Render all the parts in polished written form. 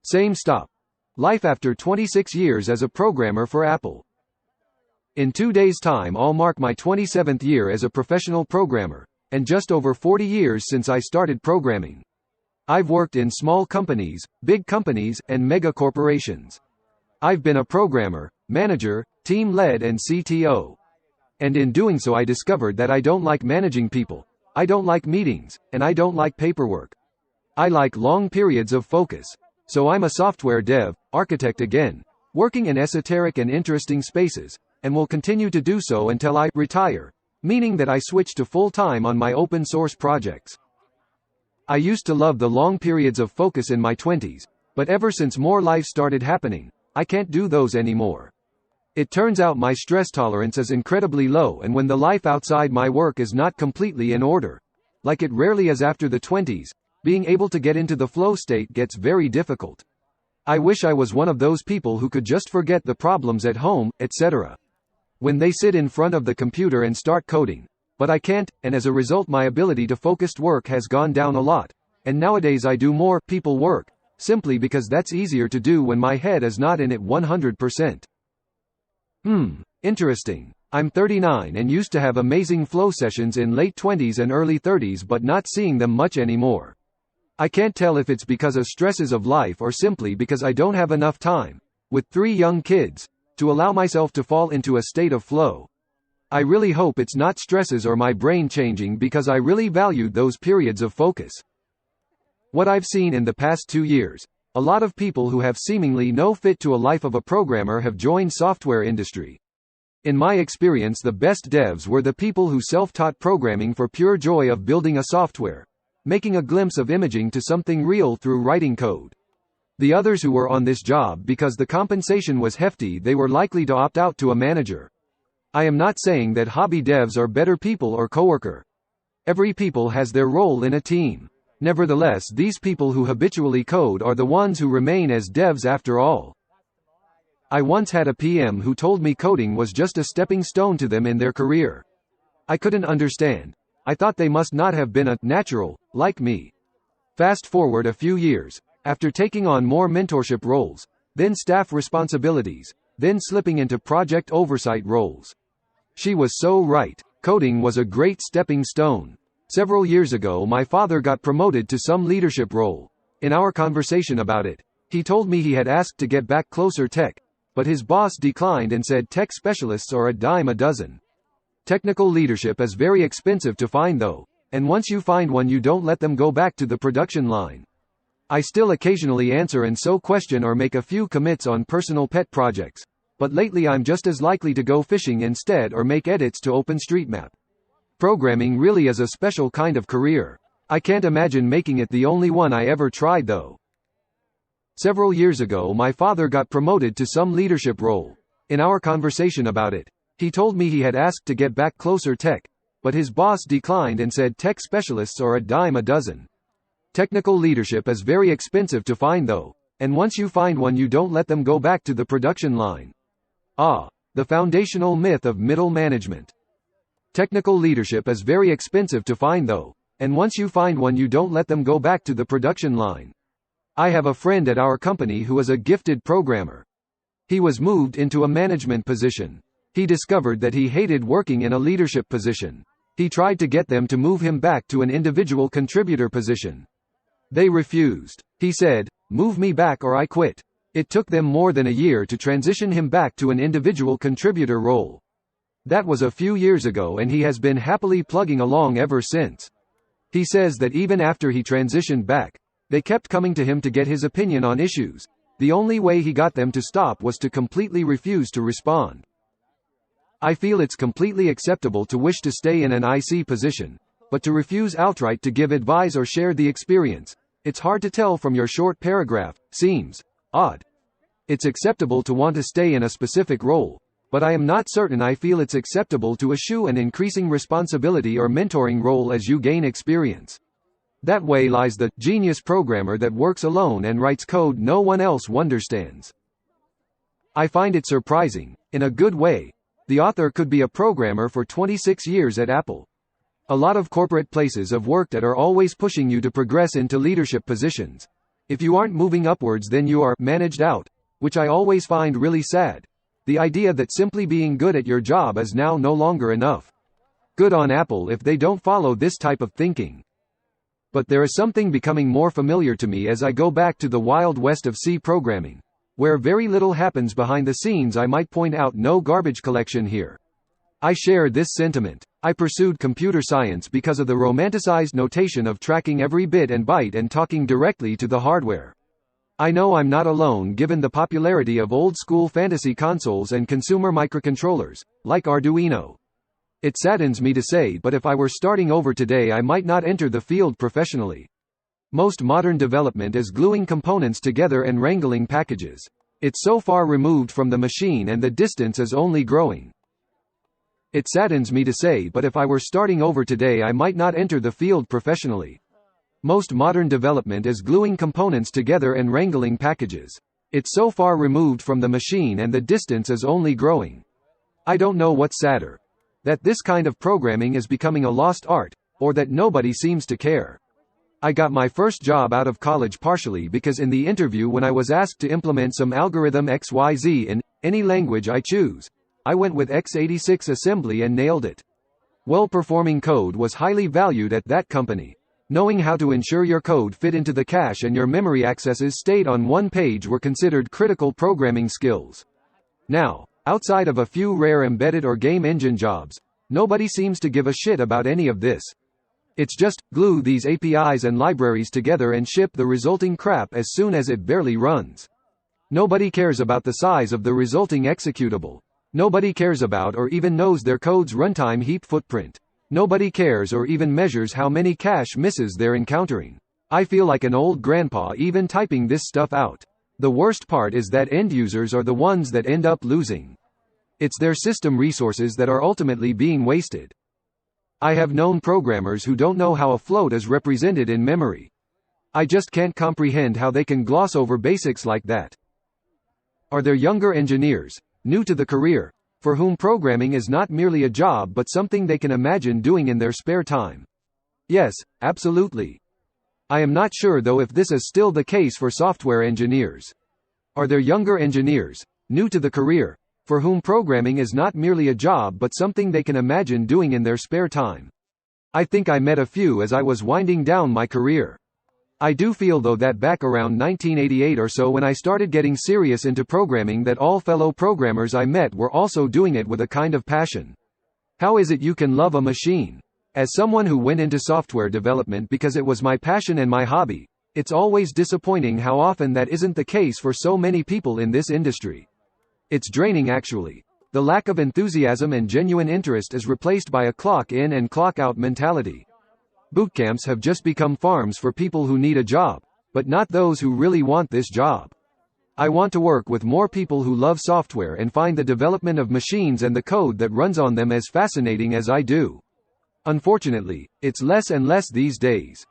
Same stop. Life after 26 years as a programmer for Apple. In 2 days' time I'll mark my 27th year as a professional programmer, and just over 40 years since I started programming. I've worked in small companies, big companies, and mega corporations. I've been a programmer, manager, team lead and CTO. And in doing so I discovered that I don't like managing people, I don't like meetings, and I don't like paperwork. I like long periods of focus. So I'm a software dev, architect again, working in esoteric and interesting spaces, and will continue to do so until I retire, meaning that I switch to full-time on my open source projects. I used to love the long periods of focus in my 20s, but ever since more life started happening, I can't do those anymore. It turns out my stress tolerance is incredibly low, and when the life outside my work is not completely in order, like it rarely is after the 20s, being able to get into the flow state gets very difficult. I wish I was one of those people who could just forget the problems at home, etc. when they sit in front of the computer and start coding. But I can't, and as a result my ability to focused work has gone down a lot, and nowadays I do more people work, simply because that's easier to do when my head is not in it 100%. Interesting. I'm 39 and used to have amazing flow sessions in late 20s and early 30s, but not seeing them much anymore. I can't tell if it's because of stresses of life or simply because I don't have enough time, with 3 young kids, to allow myself to fall into a state of flow. I really hope it's not stresses or my brain changing, because I really valued those periods of focus. What I've seen in the past 2 years, a lot of people who have seemingly no fit to a life of a programmer have joined software industry. In my experience the best devs were the people who self-taught programming for pure joy of building a software, making a glimpse of imaging to something real through writing code. The others who were on this job because the compensation was hefty, they were likely to opt out to a manager. I am not saying that hobby devs are better people or coworker. Every people has their role in a team. Nevertheless, these people who habitually code are the ones who remain as devs after all. I once had a PM who told me coding was just a stepping stone to them in their career. I couldn't understand. I thought they must not have been a natural, like me. Fast forward a few years, after taking on more mentorship roles, then staff responsibilities, then slipping into project oversight roles. She was so right. Coding was a great stepping stone. Several years ago my father got promoted to some leadership role. In our conversation about it, he told me he had asked to get back closer tech, but his boss declined and said tech specialists are a dime a dozen. Technical leadership is very expensive to find though, and once you find one you don't let them go back to the production line. I still occasionally answer and so question or make a few commits on personal pet projects, but lately I'm just as likely to go fishing instead or make edits to OpenStreetMap. Programming really is a special kind of career. I can't imagine making it the only one I ever tried though. Several years ago my father got promoted to some leadership role. In our conversation about it, he told me he had asked to get back closer tech, but his boss declined and said tech specialists are a dime a dozen. Technical leadership is very expensive to find though, and once you find one you don't let them go back to the production line. The foundational myth of middle management. Technical leadership is very expensive to find though, and once you find one you don't let them go back to the production line. I have a friend at our company who is a gifted programmer. He was moved into a management position. He discovered that he hated working in a leadership position. He tried to get them to move him back to an individual contributor position. They refused. He said, "Move me back or I quit." It took them more than a year to transition him back to an individual contributor role. That was a few years ago and he has been happily plugging along ever since. He says that even after he transitioned back, they kept coming to him to get his opinion on issues. The only way he got them to stop was to completely refuse to respond. I feel it's completely acceptable to wish to stay in an IC position, but to refuse outright to give advice or share the experience, it's hard to tell from your short paragraph, seems odd. It's acceptable to want to stay in a specific role, but I am not certain I feel it's acceptable to eschew an increasing responsibility or mentoring role as you gain experience. That way lies the genius programmer that works alone and writes code no one else understands. I find it surprising, in a good way. The author could be a programmer for 26 years at Apple. A lot of corporate places I've worked at are always pushing you to progress into leadership positions. If you aren't moving upwards, then you are managed out, which I always find really sad. The idea that simply being good at your job is now no longer enough. Good on Apple if they don't follow this type of thinking. But there is something becoming more familiar to me as I go back to the wild west of C programming, where very little happens behind the scenes. I might point out no garbage collection here. I share this sentiment. I pursued computer science because of the romanticized notation of tracking every bit and byte and talking directly to the hardware. I know I'm not alone given the popularity of old-school fantasy consoles and consumer microcontrollers, like Arduino. It saddens me to say, but if I were starting over today, I might not enter the field professionally. Most modern development is gluing components together and wrangling packages. It's so far removed from the machine and the distance is only growing. It saddens me to say, but if I were starting over today, I might not enter the field professionally. Most modern development is gluing components together and wrangling packages. It's so far removed from the machine and the distance is only growing. I don't know what's sadder. That this kind of programming is becoming a lost art, or that nobody seems to care. I got my first job out of college partially because in the interview when I was asked to implement some algorithm XYZ in any language I choose, I went with x86 assembly and nailed it. Well-performing code was highly valued at that company. Knowing how to ensure your code fit into the cache and your memory accesses stayed on one page were considered critical programming skills. Now, outside of a few rare embedded or game engine jobs, nobody seems to give a shit about any of this. It's just, glue these APIs and libraries together and ship the resulting crap as soon as it barely runs. Nobody cares about the size of the resulting executable. Nobody cares about or even knows their code's runtime heap footprint. Nobody cares or even measures how many cache misses they're encountering. I feel like an old grandpa even typing this stuff out. The worst part is that end users are the ones that end up losing. It's their system resources that are ultimately being wasted. I have known programmers who don't know how a float is represented in memory. I just can't comprehend how they can gloss over basics like that. Are there younger engineers, new to the career, for whom programming is not merely a job but something they can imagine doing in their spare time? Yes, absolutely. I am not sure though if this is still the case for software engineers. Are there younger engineers, new to the career, for whom programming is not merely a job but something they can imagine doing in their spare time? I think I met a few as I was winding down my career. I do feel though that back around 1988 or so when I started getting serious into programming that all fellow programmers I met were also doing it with a kind of passion. How is it you can love a machine? As someone who went into software development because it was my passion and my hobby, it's always disappointing how often that isn't the case for so many people in this industry. It's draining actually. The lack of enthusiasm and genuine interest is replaced by a clock-in and clock-out mentality. Bootcamps have just become farms for people who need a job, but not those who really want this job. I want to work with more people who love software and find the development of machines and the code that runs on them as fascinating as I do. Unfortunately, it's less and less these days.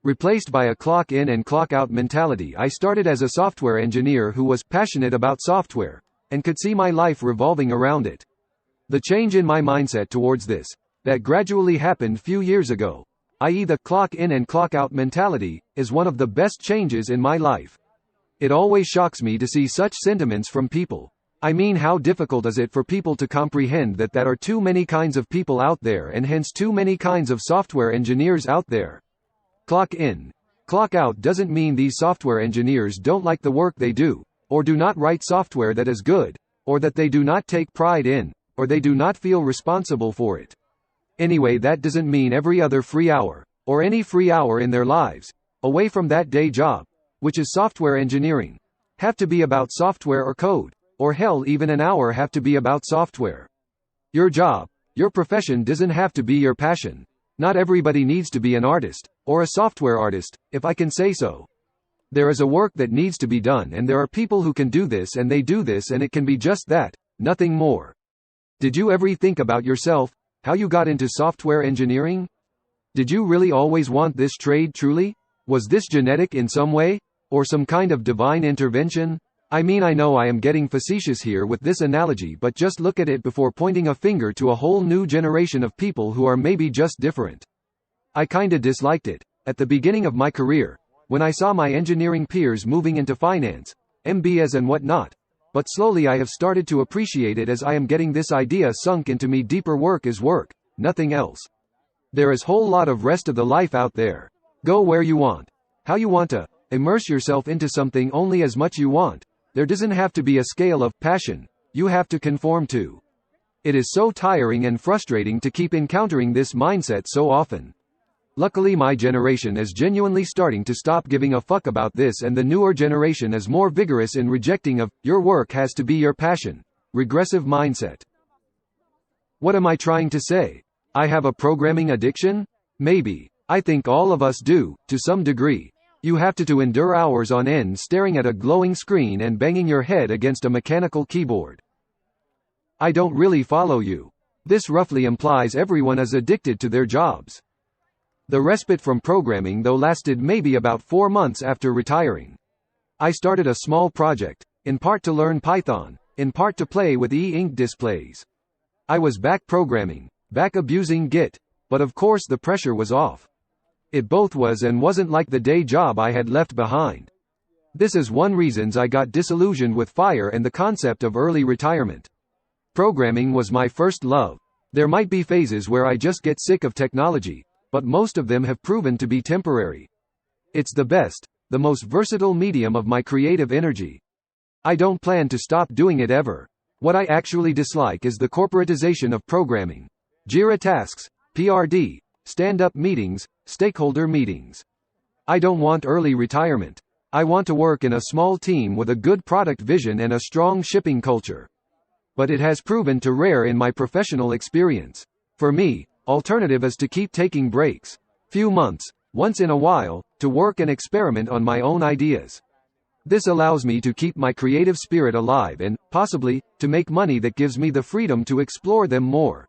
Replaced by a clock-in and clock-out mentality, I started as a software engineer who was passionate about software, and could see my life revolving around it. The change in my mindset towards this, that gradually happened few years ago, i.e. the clock-in and clock-out mentality, is one of the best changes in my life. It always shocks me to see such sentiments from people. I mean, how difficult is it for people to comprehend that there are too many kinds of people out there and hence too many kinds of software engineers out there? Clock in, clock out doesn't mean these software engineers don't like the work they do, or do not write software that is good, or that they do not take pride in, or they do not feel responsible for it. Anyway, that doesn't mean every other free hour, or any free hour in their lives, away from that day job, which is software engineering, have to be about software or code, or hell, even an hour have to be about software. Your job, your profession doesn't have to be your passion. Not everybody needs to be an artist, or a software artist, if I can say so. There is a work that needs to be done and there are people who can do this and they do this and it can be just that, nothing more. Did you ever think about yourself, how you got into software engineering? Did you really always want this trade truly? Was this genetic in some way? Or some kind of divine intervention? I mean, I know I am getting facetious here with this analogy, but just look at it before pointing a finger to a whole new generation of people who are maybe just different. I kinda disliked it. At the beginning of my career, when I saw my engineering peers moving into finance, MBAs and whatnot. But slowly I have started to appreciate it as I am getting this idea sunk into me: deeper work is work, nothing else. There is whole lot of rest of the life out there. Go where you want. How you want to. Immerse yourself into something only as much you want. There doesn't have to be a scale of passion you have to conform to. It is so tiring and frustrating to keep encountering this mindset so often. Luckily my generation is genuinely starting to stop giving a fuck about this, and the newer generation is more vigorous in rejecting of, your work has to be your passion. Regressive mindset. What am I trying to say? I have a programming addiction? Maybe. I think all of us do, to some degree. You have to endure hours on end staring at a glowing screen and banging your head against a mechanical keyboard. I don't really follow you. This roughly implies everyone is addicted to their jobs. The respite from programming though lasted maybe about 4 months after retiring. I started a small project, in part to learn Python, in part to play with e-ink displays. I was back programming, back abusing Git, but of course the pressure was off. It both was and wasn't like the day job I had left behind. This is one reasons I got disillusioned with FIRE and the concept of early retirement. Programming was my first love. There might be phases where I just get sick of technology, but most of them have proven to be temporary. It's the best, the most versatile medium of my creative energy. I don't plan to stop doing it ever. What I actually dislike is the corporatization of programming. Jira tasks, PRD, stand-up meetings, stakeholder meetings. I don't want early retirement. I want to work in a small team with a good product vision and a strong shipping culture. But it has proven to rare in my professional experience. For me, alternative is to keep taking breaks. Few months, once in a while, to work and experiment on my own ideas. This allows me to keep my creative spirit alive and, possibly, to make money that gives me the freedom to explore them more.